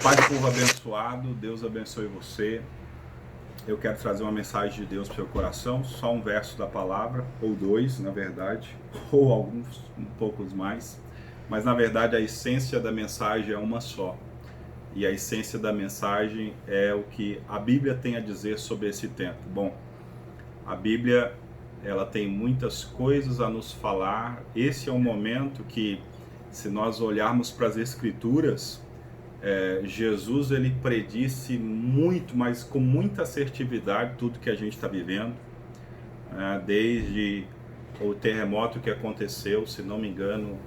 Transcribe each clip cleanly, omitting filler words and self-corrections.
Pai do povo abençoado, Deus abençoe você. Eu quero trazer uma mensagem de Deus para o seu coração, só um verso da palavra, ou dois, na verdade, ou alguns, um poucos mais. Mas, na verdade, a essência da mensagem é uma só. E a essência da mensagem é o que a Bíblia tem a dizer sobre esse tempo. Bom, a Bíblia, ela tem muitas coisas a nos falar. Esse é um momento que, se nós olharmos para as Escrituras, Jesus ele predisse muito, mas com muita assertividade tudo que a gente está vivendo, desde o terremoto que aconteceu, se não me engano,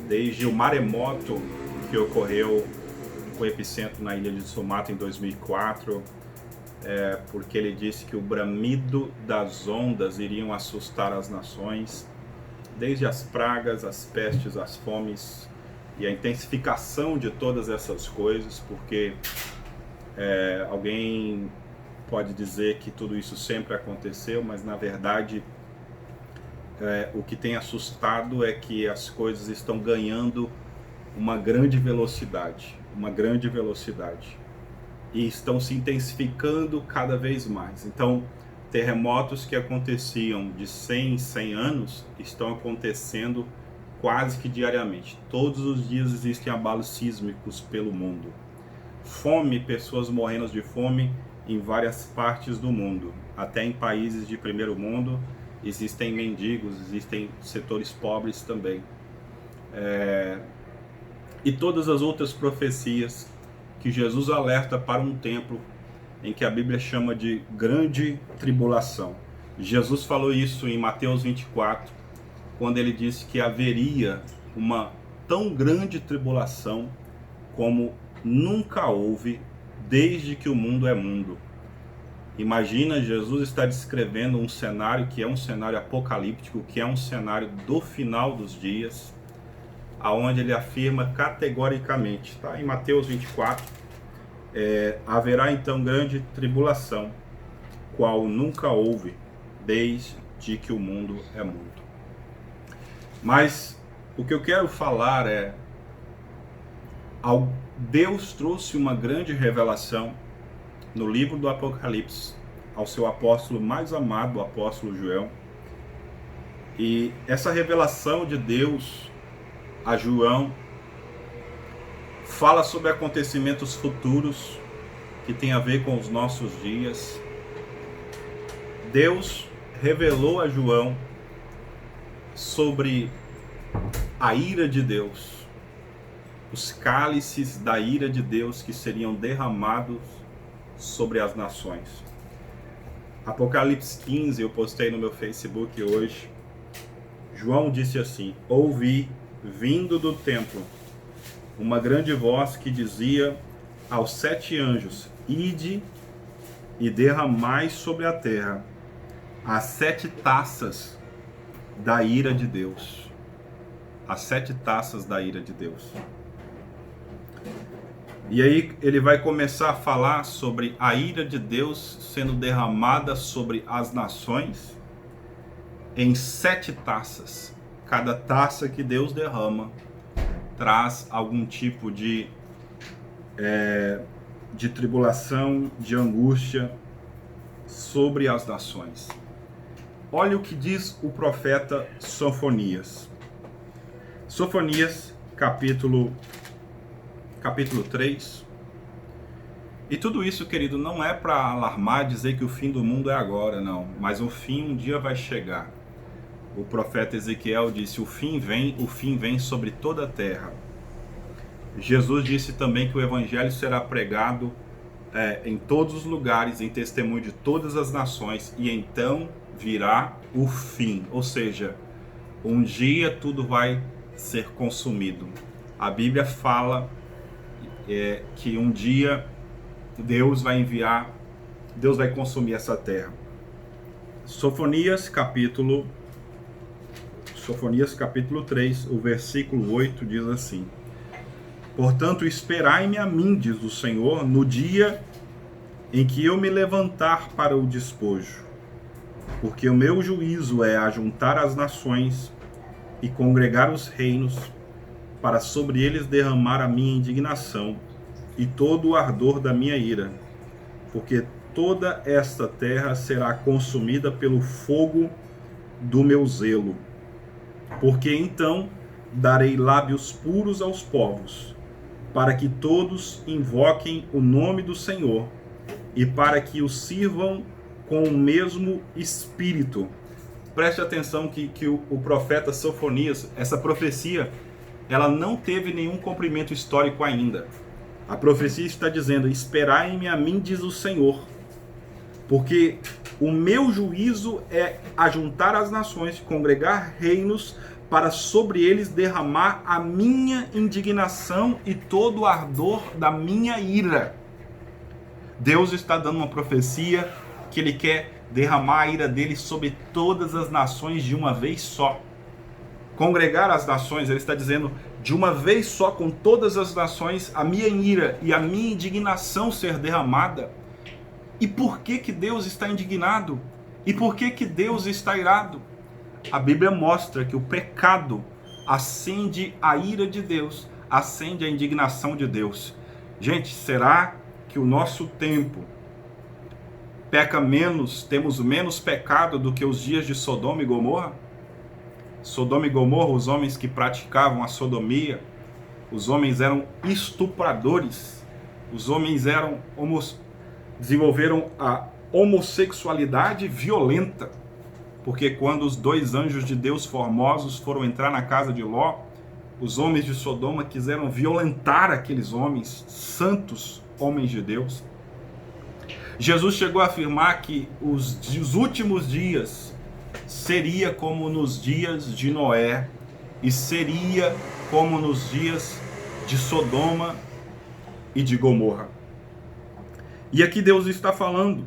desde o maremoto que ocorreu com epicentro na ilha de Sumatra em 2004, porque ele disse que o bramido das ondas iriam assustar as nações, desde as pragas, as pestes, as fomes, e a intensificação de todas essas coisas, porque alguém pode dizer que tudo isso sempre aconteceu, mas na verdade o que tem assustado é que as coisas estão ganhando uma grande velocidade, e estão se intensificando cada vez mais. Então, terremotos que aconteciam de 100 em 100 anos estão acontecendo quase que diariamente. Todos os dias existem abalos sísmicos pelo mundo. Fome, pessoas morrendo de fome em várias partes do mundo. Até em países de primeiro mundo existem mendigos, existem setores pobres também. E todas as outras profecias que Jesus alerta para um tempo em que a Bíblia chama de grande tribulação. Jesus falou isso em Mateus 24, quando ele disse que haveria uma tão grande tribulação como nunca houve desde que o mundo é mundo. Imagina, Jesus está descrevendo um cenário que é um cenário apocalíptico, que é um cenário do final dos dias, aonde ele afirma categoricamente, tá? Em Mateus 24, haverá então grande tribulação, qual nunca houve desde que o mundo é mundo. Mas o que eu quero falar Deus trouxe uma grande revelação no livro do Apocalipse ao seu apóstolo mais amado, o apóstolo João. E essa revelação de Deus a João fala sobre acontecimentos futuros que tem a ver com os nossos dias. Deus revelou a João sobre a ira de Deus, os cálices da ira de Deus que seriam derramados sobre as nações. Apocalipse 15, eu postei no meu Facebook hoje. João disse assim: ouvi, vindo do templo, uma grande voz que dizia aos 7 anjos: ide e derramai sobre a terra as 7 taças da ira de Deus. As 7 taças da ira de Deus. E aí ele vai começar a falar sobre a ira de Deus sendo derramada sobre as nações em 7 taças. Cada taça que Deus derrama traz algum tipo de tribulação, de angústia sobre as nações. Olha o que diz o profeta Sofonias. Sofonias, capítulo 3. E tudo isso, querido, não é para alarmar, dizer que o fim do mundo é agora, não. Mas o fim um dia vai chegar. O profeta Ezequiel disse: o fim vem sobre toda a terra. Jesus disse também que o evangelho será pregado em todos os lugares, em testemunho de todas as nações, e então virá o fim. Ou seja, um dia tudo vai ser consumido. A Bíblia fala que um dia Deus vai consumir essa terra. Sofonias capítulo 3, o versículo 8 diz assim: portanto, esperai-me a mim, diz o Senhor, no dia em que eu me levantar para o despojo, porque o meu juízo é ajuntar as nações e congregar os reinos, para sobre eles derramar a minha indignação e todo o ardor da minha ira, porque toda esta terra será consumida pelo fogo do meu zelo. Porque então darei lábios puros aos povos, para que todos invoquem o nome do Senhor, e para que o sirvam com o mesmo espírito. Preste atenção que o profeta Sofonias, essa profecia, ela não teve nenhum cumprimento histórico ainda. A profecia está dizendo: esperai-me a mim, diz o Senhor, porque o meu juízo é ajuntar as nações, congregar reinos, para sobre eles derramar a minha indignação e todo o ardor da minha ira. Deus está dando uma profecia que ele quer derramar a ira dele sobre todas as nações de uma vez só. Congregar as nações, ele está dizendo, de uma vez só, com todas as nações, a minha ira e a minha indignação ser derramada. E por que Deus está indignado? E por que Deus está irado? A Bíblia mostra que o pecado acende a ira de Deus, acende a indignação de Deus. Gente, será que o nosso tempo peca menos, temos menos pecado do que os dias de Sodoma e Gomorra? Sodoma e Gomorra, os homens que praticavam a sodomia, os homens eram estupradores, os homens desenvolveram a homossexualidade violenta, porque quando os dois anjos de Deus formosos foram entrar na casa de Ló, os homens de Sodoma quiseram violentar aqueles homens, santos homens de Deus. Jesus chegou a afirmar que os últimos dias seria como nos dias de Noé e seria como nos dias de Sodoma e de Gomorra. E aqui Deus está falando: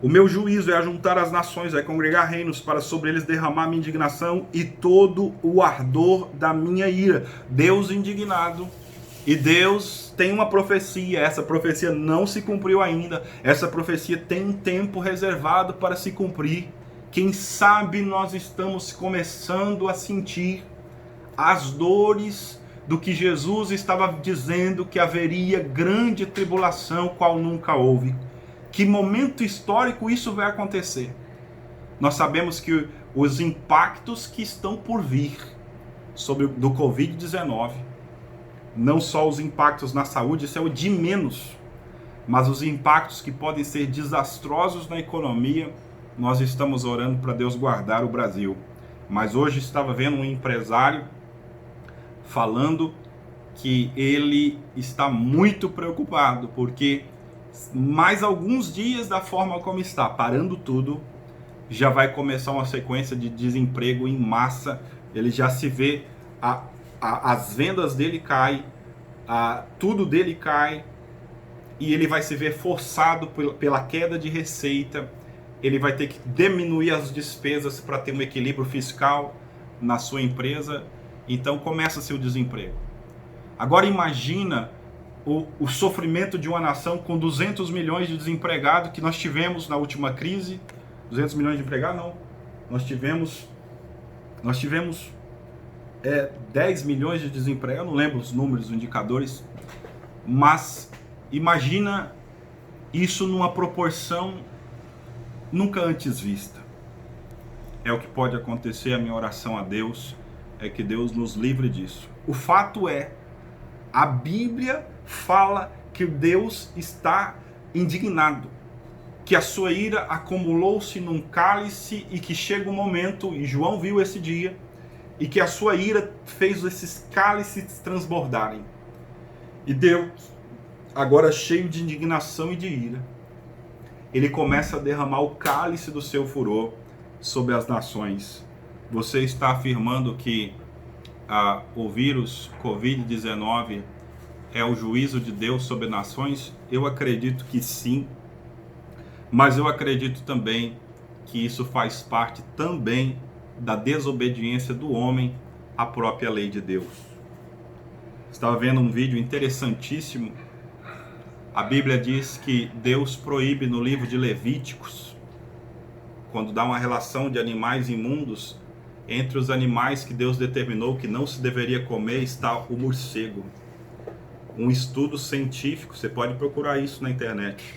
o meu juízo é ajuntar as nações, é congregar reinos, para sobre eles derramar minha indignação e todo o ardor da minha ira. Deus indignado. E Deus tem uma profecia, essa profecia não se cumpriu ainda, essa profecia tem um tempo reservado para se cumprir. Quem sabe nós estamos começando a sentir as dores do que Jesus estava dizendo que haveria grande tribulação, qual nunca houve. Que momento histórico isso vai acontecer? Nós sabemos que os impactos que estão por vir do Covid-19, não só os impactos na saúde, isso é o de menos, mas os impactos que podem ser desastrosos na economia, nós estamos orando para Deus guardar o Brasil. Mas hoje estava vendo um empresário falando que ele está muito preocupado, porque mais alguns dias da forma como está, parando tudo, já vai começar uma sequência de desemprego em massa. Ele já se vê, as vendas dele caem, tudo dele cai, e ele vai se ver forçado pela queda de receita. Ele vai ter que diminuir as despesas para ter um equilíbrio fiscal na sua empresa. Então começa-se o desemprego. Agora imagina o sofrimento de uma nação com 200 milhões de desempregados que nós tivemos na última crise. 200 milhões de empregados, não. Nós tivemos 10 milhões de desempregados, eu não lembro os números, os indicadores, mas imagina isso numa proporção nunca antes vista. É o que pode acontecer. A minha oração a Deus é que Deus nos livre disso. O fato é, a Bíblia fala que Deus está indignado, que a sua ira acumulou-se num cálice e que chega um momento, e João viu esse dia, e que a sua ira fez esses cálices transbordarem. E Deus, agora cheio de indignação e de ira, ele começa a derramar o cálice do seu furor sobre as nações. Você está afirmando que o vírus Covid-19 é o juízo de Deus sobre nações? Eu acredito que sim, mas eu acredito também que isso faz parte também da desobediência do homem à própria lei de Deus. Estava vendo um vídeo interessantíssimo. A Bíblia diz que Deus proíbe no livro de Levíticos, quando dá uma relação de animais imundos, entre os animais que Deus determinou que não se deveria comer está o morcego. Um estudo científico, você pode procurar isso na internet.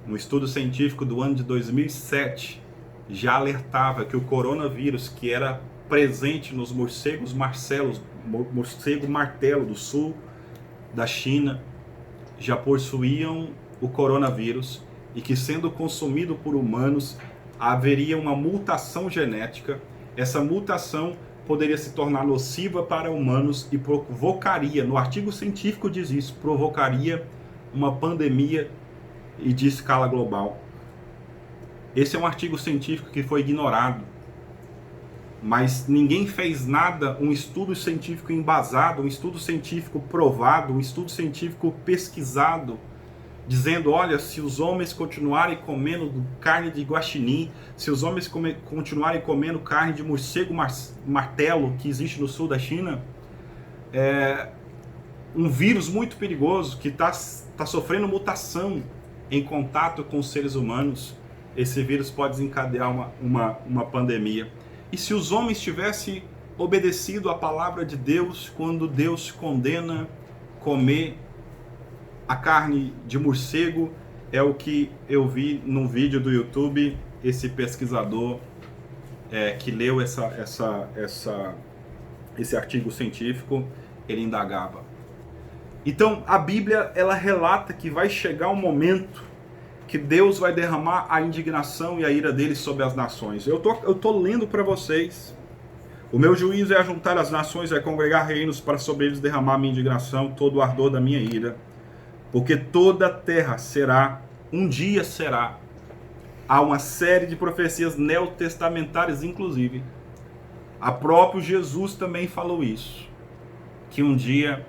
Um estudo científico do ano de 2007 já alertava que o coronavírus, que era presente nos morcego martelo do sul da China, já possuíam o coronavírus e que, sendo consumido por humanos, haveria uma mutação genética. Essa mutação poderia se tornar nociva para humanos e provocaria, no artigo científico diz isso, provocaria uma pandemia e de escala global. Esse é um artigo científico que foi ignorado, mas ninguém fez nada, um estudo científico embasado, um estudo científico provado, um estudo científico pesquisado, dizendo, olha, se os homens continuarem comendo carne de guaxinim, se os homens continuarem comendo carne de morcego martelo, que existe no sul da China, um vírus muito perigoso que está sofrendo mutação em contato com os seres humanos, esse vírus pode desencadear uma pandemia. E se os homens tivessem obedecido à palavra de Deus, quando Deus condena comer a carne de morcego, é o que eu vi num vídeo do YouTube, esse pesquisador que leu esse artigo científico, ele indagava. Então, a Bíblia, ela relata que vai chegar um momento que Deus vai derramar a indignação e a ira dele sobre as nações. Eu tô lendo para vocês. O meu juízo é ajuntar as nações, é congregar reinos para sobre eles derramar a minha indignação, todo o ardor da minha ira. Porque toda a terra será, um dia será. Há uma série de profecias neotestamentárias, inclusive. A próprio Jesus também falou isso. Que um dia